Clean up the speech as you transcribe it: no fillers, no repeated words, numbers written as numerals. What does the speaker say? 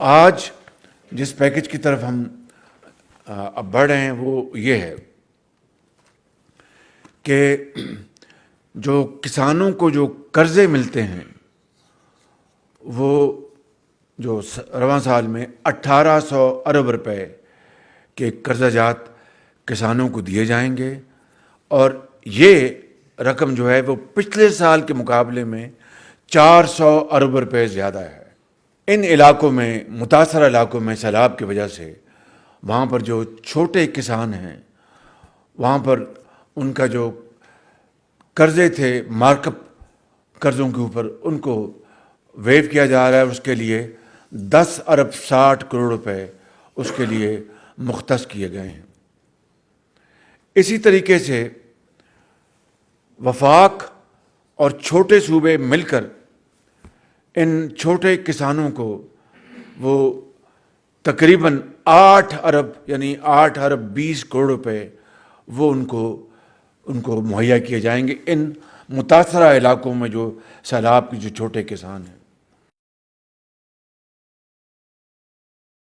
آج جس پیکج کی طرف ہم اب بڑھ رہے ہیں وہ یہ ہے کہ جو کسانوں کو جو قرضے ملتے ہیں وہ جو رواں سال میں 1800 ارب روپے کے قرضہ جات کسانوں کو دیے جائیں گے، اور یہ رقم جو ہے وہ پچھلے سال کے مقابلے میں 400 ارب روپے زیادہ ہے۔ ان علاقوں میں، متاثرہ علاقوں میں سیلاب کی وجہ سے وہاں پر جو چھوٹے کسان ہیں، وہاں پر ان کا جو قرضے تھے مارک اپ قرضوں کے اوپر، ان کو ویو کیا جا رہا ہے۔ اس کے لیے 10 ارب 60 کروڑ روپے اس کے لیے مختص کیے گئے ہیں۔ اسی طریقے سے وفاق اور چھوٹے صوبے مل کر ان چھوٹے کسانوں کو وہ تقریباً 8 ارب یعنی 8 ارب 20 کروڑ روپے وہ ان کو مہیا کیے جائیں گے ان متاثرہ علاقوں میں جو سیلاب کے جو چھوٹے کسان ہیں۔